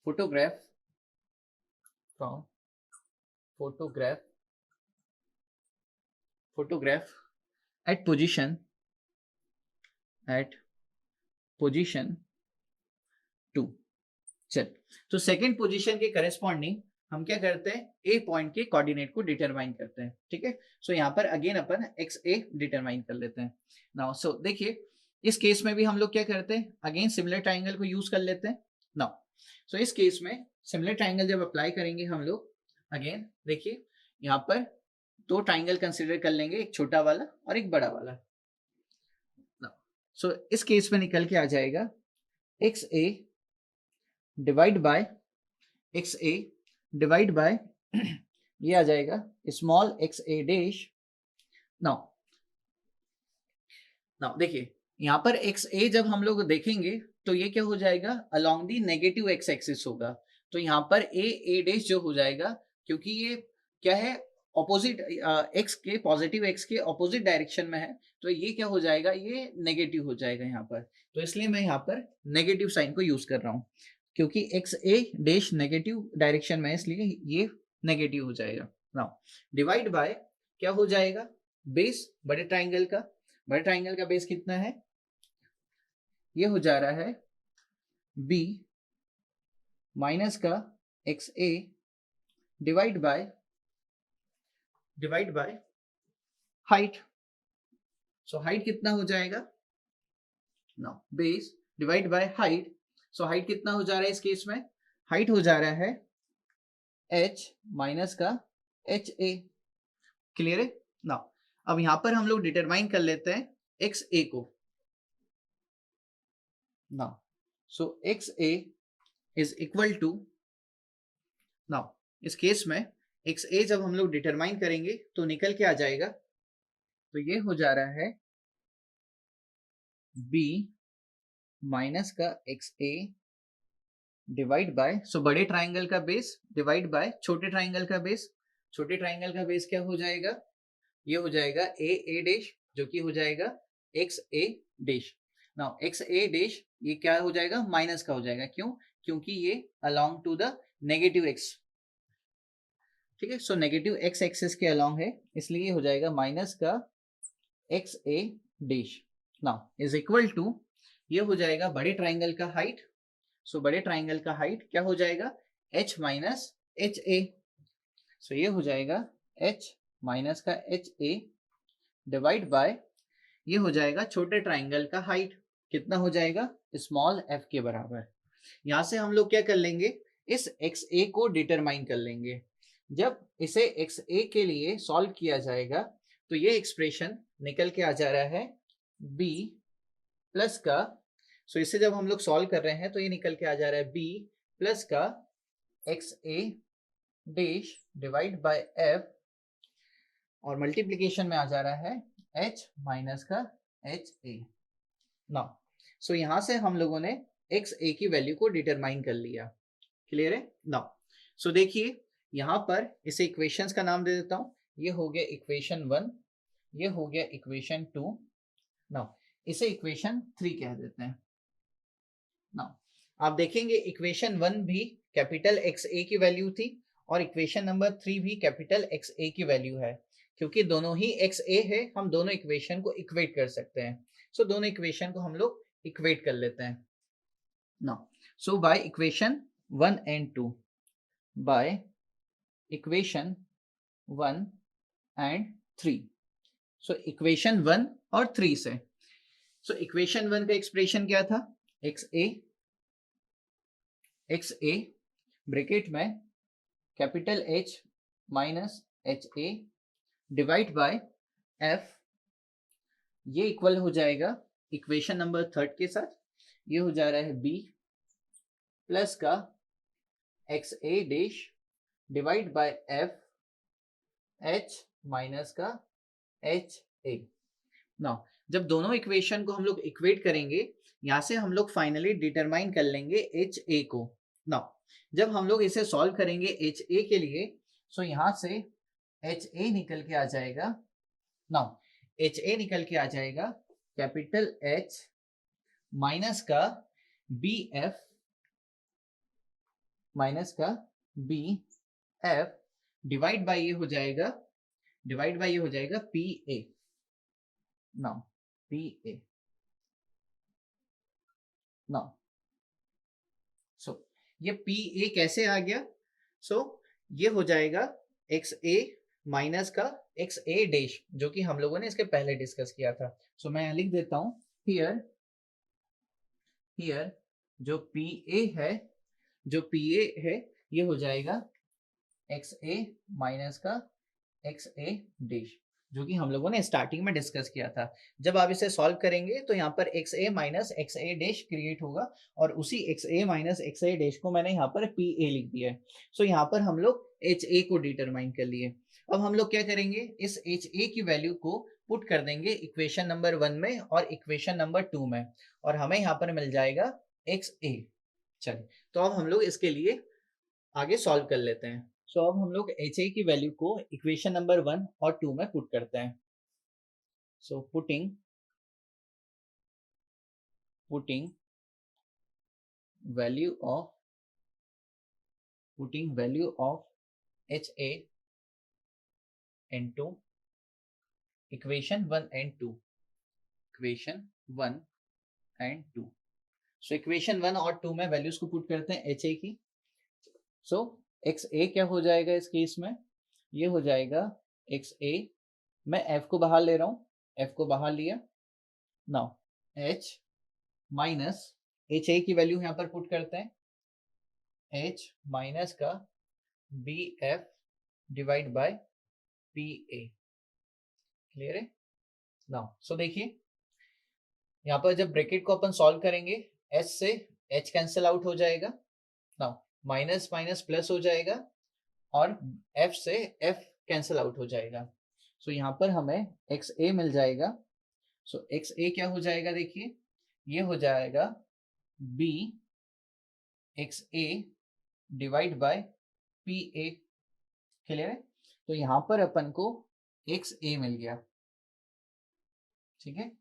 photograph at position 2। चल तो सेकेंड पोजीशन के करेस्पॉन्डिंग हम क्या करते हैं, ए पॉइंट के कोऑर्डिनेट को डिटरमाइन करते हैं, ठीक है। सो यहाँ पर अगेन अपन एक्स ए डिटरमाइन कर लेते हैं। नाउ सो देखिए इस केस में भी हम लोग क्या करते हैं, अगेन सिमिलर ट्राइंगल को यूज कर लेते हैं। नाउ सो इस केस में सिमिलर ट्राइंगल जब अप्लाई करेंगे हम लोग, अगेन देखिए यहाँ पर दो ट्राइंगल कंसिडर कर लेंगे, एक छोटा वाला और एक बड़ा वाला। सो इस केस में निकल के आ जाएगा X A divide by X A divide by ये आ जाएगा small x A dash. Now देखिए यहाँ पर एक्स ए जब हम लोग देखेंगे तो ये क्या हो जाएगा, along the negative X axis होगा। तो यहाँ पर ए डैश जो हो जाएगा, क्योंकि ये क्या है, ऑपोजिट एक्स के, पॉजिटिव एक्स के ऑपोजिट डायरेक्शन में है, तो ये क्या हो जाएगा, ये नेगेटिव हो जाएगा यहाँ पर। तो इसलिए मैं यहाँ पर नेगेटिव साइन को यूज कर रहा हूँ, क्योंकि x A dash negative direction में है, इसलिए ये नेगेटिव हो जाएगा। नाउ डिवाइड बाय क्या हो जाएगा, बेस बड़े ट्राइंगल का, बड़े ट्राइंगल का बेस कितना है, ये हो जा रहा है b माइनस का X A divide by height. So height कितना हो जाएगा, now base divide by height. So height कितना हो जा रहा है इस केस में, हाइट हो जा रहा है h माइनस का एच ए। क्लियर है। नाउ अब यहां पर हम लोग डिटरमाइन कर लेते हैं एक्स ए को। Now so X A is equal to, now इस केस में एक्स ए जब हम लोग डिटरमाइन करेंगे तो निकल के आ जाएगा, तो ये हो जा रहा है b माइनस का एक्स ए डिवाइड बाय, सो बड़े ट्राइंगल का बेस डिवाइड बाय छोटे ट्राइंगल का बेस। छोटे ट्राइंगल का बेस क्या हो जाएगा, ये हो जाएगा ए डैश, जो कि हो जाएगा X A dash. Now x A dash ये क्या हो जाएगा, माइनस का हो जाएगा, क्यों, क्योंकि ये along to the negative X, ठीक है। सो नेगेटिव एक्स एक्सिस के अलोंग है, इसलिए हो जाएगा माइनस का X A dash. Now is equal to, ये हो जाएगा बड़े ट्राइंगल का हाइट। सो बड़े ट्राइंगल का हाइट क्या हो जाएगा, h minus H A. So ये हो जाएगा h माइनस का एच ए डिवाइड बाय, ये हो जाएगा छोटे ट्राइंगल का हाइट, कितना हो जाएगा, स्मॉल f के बराबर। यहां से हम लोग क्या कर लेंगे, इस एक्स ए को डिटरमाइन कर लेंगे। जब इसे एक्स ए के लिए सॉल्व किया जाएगा तो ये एक्सप्रेशन निकल के आ जा रहा है b प्लस का, सो इसे जब हम लोग सॉल्व कर रहे हैं तो ये निकल के आ जा रहा है b प्लस का X A dash divide by f, और मल्टीप्लीकेशन में आ जा रहा है h माइनस का एच ए। नाउ सो यहां से हम लोगों ने एक्स ए की वैल्यू को डिटरमाइन कर लिया। क्लियर है। नाउ सो देखिए यहां पर इसे इक्वेशंस का नाम दे देता हूं, ये हो गया इक्वेशन 1, ये हो गया इक्वेशन 2। नाउ इसे इक्वेशन 3 कह देते हैं। नाउ आप देखेंगे इक्वेशन 1 भी कैपिटल एक्स ए की वैल्यू थी और इक्वेशन नंबर 3 भी कैपिटल एक्स ए की वैल्यू है, क्योंकि दोनों ही एक्स ए है, हम दोनों इक्वेशन को इक्वेट कर सकते हैं। सो दोनों इक्वेशन को हम लोग इक्वेट कर लेते हैं। Now so by equation 1 and 2, by equation 1 and 3। So equation 1 और 3 से, सो इक्वेशन 1 का एक्सप्रेशन क्या था, एक्स ए ब्रैकेट में capital H minus H A divide by F, ये इक्वल हो जाएगा इक्वेशन नंबर 3 के साथ, ये हो जा रहा है B प्लस का X A dash divide by F H minus का एच ए। नाउ जब दोनों इक्वेशन को हम लोग इक्वेट करेंगे, यहां से हम लोग फाइनली डिटरमाइन कर लेंगे एच ए को। नाउ जब हम लोग इसे सॉल्व करेंगे एच ए के लिए, सो यहां से एच ए निकल के आ जाएगा। नाउ एच ए निकल के आ जाएगा कैपिटल H माइनस का बी एफ, माइनस का बी एफ डिवाइड बाय ये हो जाएगा, P A. Now P A, now so ये पी ए कैसे आ गया, सो ये हो जाएगा एक्स ए माइनस का एक्स ए डैश, जो कि हम लोगों ने इसके पहले डिस्कस किया था। सो मैं लिख देता हूं हियर जो पी ए है जो पी ए है ये हो जाएगा एक्स ए माइनस का एक्स ए डैश, जो कि हम लोगों ने स्टार्टिंग में डिस्कस किया था। जब आप इसे सॉल्व करेंगे तो यहाँ पर x A minus x A dash create होगा, और उसी x A minus x A dash को मैंने यहाँ पर पी ए लिख दिया है। सो यहाँ पर हम लोग एच ए को डिटरमाइन कर लिए। अब हम लोग क्या करेंगे, इस एच ए की वैल्यू को पुट कर देंगे इक्वेशन नंबर 1 में और इक्वेशन नंबर 2 में, और हमें यहाँ पर मिल जाएगा एक्स ए। चलिए, तो अब हम लोग इसके लिए आगे सॉल्व कर लेते हैं। सो अब हम लोग एच ए की वैल्यू को इक्वेशन नंबर 1 और 2 में पुट करते हैं। So putting value of H A into equation 1 and 2, so equation 1 और 2 में वैल्यूज को पुट करते हैं एच ए की। सो एक्स ए क्या हो जाएगा इस केस में, ये हो जाएगा एक्स ए, मैं एफ को बाहर ले रहा हूँ, एफ को बाहर लिया, now H minus H A की वैल्यू यहाँ पर पुट करते हैं, एच माइनस का B F divide by P A. Clear है? नाउ सो देखिए, यहाँ पर जब ब्रैकेट को अपन सॉल्व करेंगे, एच से एच कैंसिल आउट हो जाएगा, नाउ माइनस माइनस प्लस हो जाएगा, और एफ से एफ कैंसिल आउट हो जाएगा। सो यहाँ पर हमें एक्स ए मिल जाएगा। सो एक्स ए क्या हो जाएगा, देखिए ये हो जाएगा B X A divide by P A. Clear है? तो यहाँ पर अपन को एक्स ए मिल गया। ठीक है,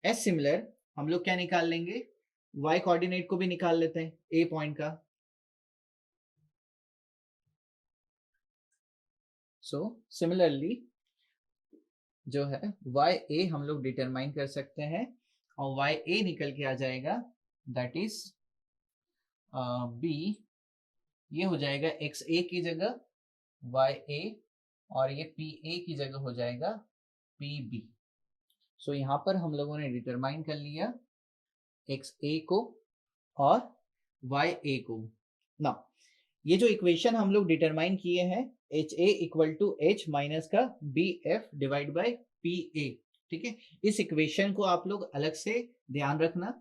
एस सिमिलर हम लोग क्या निकाल लेंगे, y कोऑर्डिनेट को भी निकाल लेते हैं ए पॉइंट का। सो सिमिलरली जो है y a हम लोग डिटरमाइन कर सकते हैं, और y a निकल के आ जाएगा, दैट इज b, ये हो जाएगा x a की जगह y a, और ये p a की जगह हो जाएगा p b। सो यहाँ पर हम लोगों ने डिटरमाइन कर लिया एक्स ए को और वाई ए को। ना ये जो इक्वेशन हम लोग डिटरमाइन किए हैं, H A equal to H minus का B F divide by P A. ठीक है, इस इक्वेशन को आप लोग अलग से ध्यान रखना।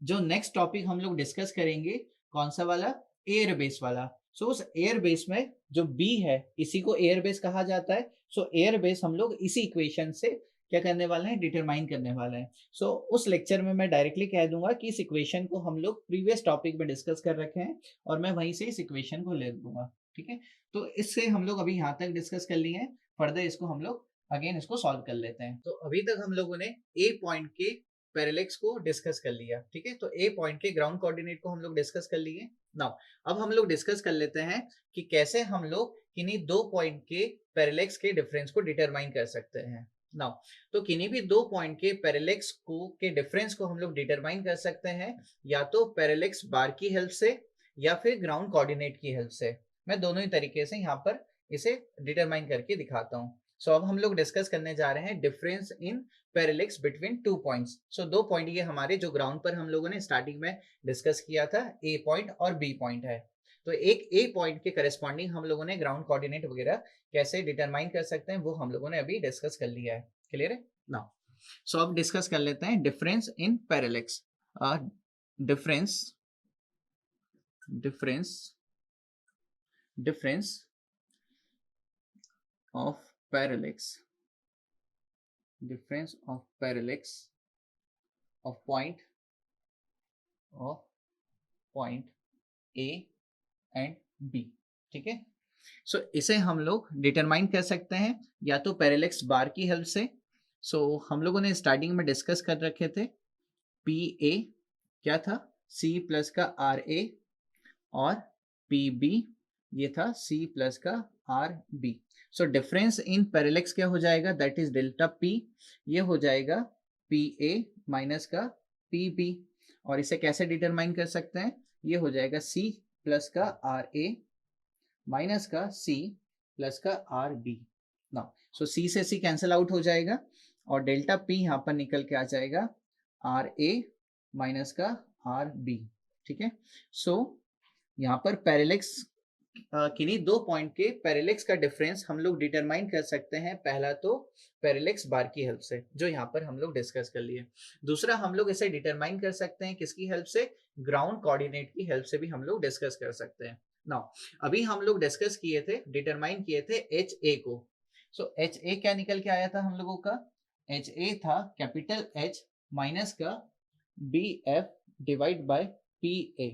जो नेक्स्ट टॉपिक हम लोग डिस्कस करेंगे, कौन सा वाला, एयर बेस वाला। सो उस एयर बेस में जो बी है, इसी को एयर बेस कहा जाता है। सो एयर बेस हम लोग इसी इक्वेशन से क्या करने वाले हैं, डिटरमाइन करने वाले हैं। सो उस लेक्चर में मैं डायरेक्टली कह दूंगा कि इस इक्वेशन को हम लोग प्रीवियस टॉपिक में डिस्कस कर रखे हैं, और मैं वहीं से इस इक्वेशन को ले दूंगा। ठीक है, तो इससे हम लोग अभी यहाँ तक डिस्कस कर लिए हैं, फर्दर इसको हम लोग अगेन इसको सॉल्व कर लेते हैं। तो अभी तक हम लोगों ने ए पॉइंट के पैरेलल्स को डिस्कस कर लिया। ठीक है, तो ए पॉइंट के ग्राउंड कोऑर्डिनेट को हम लोग डिस्कस कर लिए। नाउ अब हम लोग डिस्कस कर लेते हैं कि कैसे हम लोग किन्हीं दो पॉइंट के पैरेलल्स के डिफरेंस को डिटरमाइन कर सकते हैं। नाउ तो किन्हीं भी दो पॉइंट के पैरेलल्स को के डिफरेंस को हम लोग डिटरमाइन कर सकते हैं, या तो पैरेलल्स बार की हेल्प से या फिर ग्राउंड कोऑर्डिनेट की हेल्प से। मैं दोनों ही तरीके से यहाँ पर इसे डिटरमाइन करके दिखाता हूँ। सो अब हम लोग डिस्कस करने जा रहे हैं difference in parallels between two points. So दो पॉइंट ये हमारे जो ग्राउंड पर हम लोगों ने स्टार्टिंग में डिस्कस किया था, ए पॉइंट और बी पॉइंट है। तो एक ए पॉइंट के करस्पॉन्डिंग हम लोगों ने ग्राउंड कोऑर्डिनेट वगैरह कैसे डिटरमाइन कर सकते हैं, वो हम लोगों ने अभी डिस्कस कर लिया है। क्लियर है? नाउ सो अब डिस्कस कर लेते हैं difference in parallels. Difference of parallels of point A and B. ठीक है, सो इसे हम लोग डिटरमाइन कर सकते हैं या तो पैरेलल्स बार की हेल्प से। सो हम लोगों ने स्टार्टिंग में डिस्कस कर रखे थे, पी ए क्या था, सी प्लस का आर ए, और पी बी ये था सी प्लस का R B. So difference in parallels क्या हो जाएगा, दैट इज डेल्टा पी, ये हो जाएगा पी ए माइनस का पी बी। और इसे कैसे डिटरमाइन कर सकते हैं, ये हो जाएगा सी प्लस का आर ए माइनस का सी प्लस का आर बी। नाउ सो सी से सी कैंसिल आउट हो जाएगा, और डेल्टा पी यहाँ पर निकल के आ जाएगा आर ए माइनस का आर बी। ठीक है, सो यहाँ पर पैरेलेक्स किन्हीं दो पॉइंट के पैरेलेक्स का डिफरेंस हम लोग डिटरमाइन कर सकते हैं। पहला तो पैरेलेक्स बार की हेल्प से, जो यहाँ पर हम लोग डिस्कस कर लिए। दूसरा हम लोग इसे डिटरमाइन कर सकते हैं किसकी हेल्प से, ग्राउंड कोऑर्डिनेट की हेल्प से भी हम लोग डिस्कस कर सकते हैं। नाउ अभी हम लोग डिस्कस किए थे, डिटरमाइन किए थे एच ए को। सो एच ए क्या निकल के आया था हम लोगों का, एच ए था कैपिटल एच माइनस का B F divide by P A.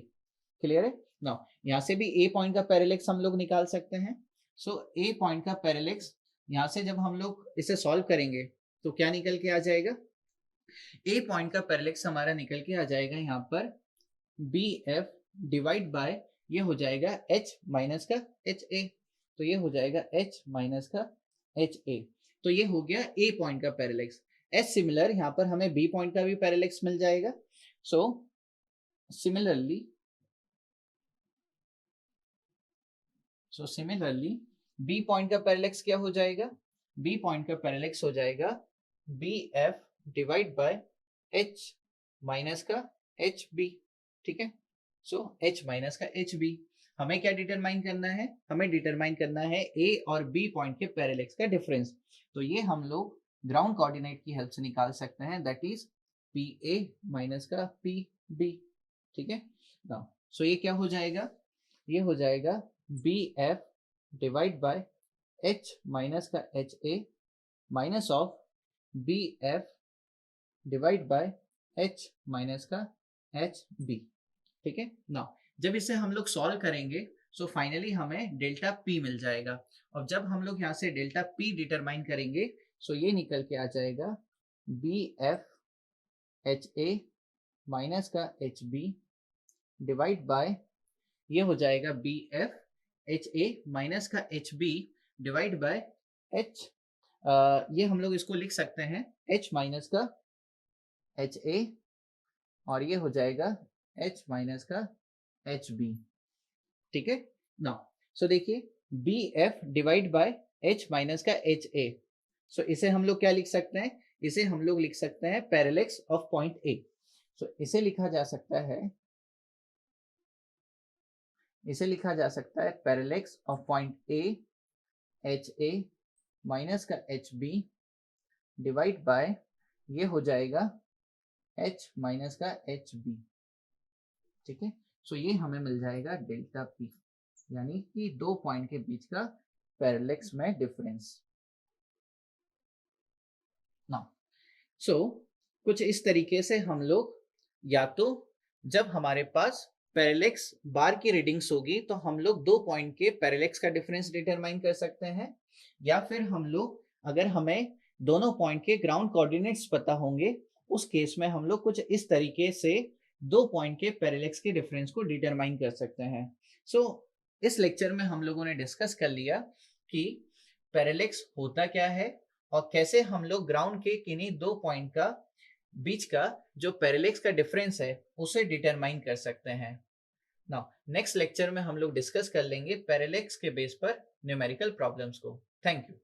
Clear है? नाउ यहाँ से भी ए पॉइंट का पैरेलेक्स हम लोग निकाल सकते हैं। सो ए पॉइंट का पैरेलेक्स यहाँ से जब हम लोग इसे सॉल्व करेंगे तो क्या निकल के आ जाएगा, ए पॉइंट का पैरेलेक्स हमारा निकल के आ जाएगा यहाँ पर बी एफ डिवाइड बाय, ये हो जाएगा एच माइनस का एच ए, तो ये हो जाएगा एच माइनस का एच ए। तो ये हो गया ए पॉइंट का पैरेलेक्स। एस सिमिलर यहाँ पर हमें बी पॉइंट का भी पैरेलेक्स मिल जाएगा। सो सिमिलरली बी पॉइंट का पैरेलेक्स क्या हो जाएगा, बी पॉइंट का पैरेलेक्स हो जाएगा B F divide by H minus का एच बी। ठीक है? सो एच माइनस का एच बी। हमें क्या डिटरमाइन करना है, हमें डिटरमाइन करना है ए और बी पॉइंट के पैरेलेक्स का डिफरेंस। तो ये हम लोग ग्राउंड कोऑर्डिनेट की हेल्प से निकाल सकते हैं, that is P A minus का पी बी। ठीक है? नाउ सो ये क्या हो जाएगा, ये हो जाएगा B F divide by H minus का H A minus of B F divide by H minus का एच बी। ठीक है? नाउ जब इसे हम लोग सॉल्व करेंगे सो फाइनली हमें डेल्टा पी मिल जाएगा। और जब हम लोग यहाँ से डेल्टा पी डिटरमाइन करेंगे सो ये निकल के आ जाएगा B F H A minus का एच बी डिवाइड बाय, ये हो जाएगा B F H A minus का H B divide by H, ये हम लोग इसको लिख सकते हैं एच माइनस का एच ए, और ये हो जाएगा एच माइनस का एच बी। ठीक है? नाउ सो देखिए B F divide by H minus का एच ए, सो इसे हम लोग क्या लिख सकते हैं, इसे हम लोग लिख सकते हैं parallax of point A. So इसे लिखा जा सकता है, इसे लिखा जा सकता है parallax of point A H A minus का एच बी डिवाइड बाय, ये हो जाएगा एच माइनस का एच बी। ठीक है? सो ये हमें मिल जाएगा डेल्टा पी, यानी कि दो पॉइंट के बीच का पैरेलेक्स में डिफरेंस। नाउ सो कुछ इस तरीके से हम लोग, या तो जब हमारे पास पैरेलेक्स बार की रीडिंग्स होगी तो हम लोग दो पॉइंट के पैरेलेक्स का डिफरेंस डिटरमाइन कर सकते हैं, या फिर हम लोग अगर हमें दोनों पॉइंट के ग्राउंड कोऑर्डिनेट्स पता होंगे उस केस में हम लोग कुछ इस तरीके से दो पॉइंट के पैरेलेक्स के डिफरेंस को डिटरमाइन कर सकते हैं। सो इस लेक्चर में हम लोगों ने डिस्कस कर लिया कि पैरेलेक्स होता क्या है और कैसे हम लोग ग्राउंड के किन्हीं दो पॉइंट का बीच का जो पैरेलेक्स का डिफरेंस है उसे डिटरमाइन कर सकते हैं। नाउ नेक्स्ट लेक्चर में हम लोग डिस्कस कर लेंगे पैरेलेक्स के बेस पर न्यूमेरिकल प्रॉब्लम्स को। Thank you.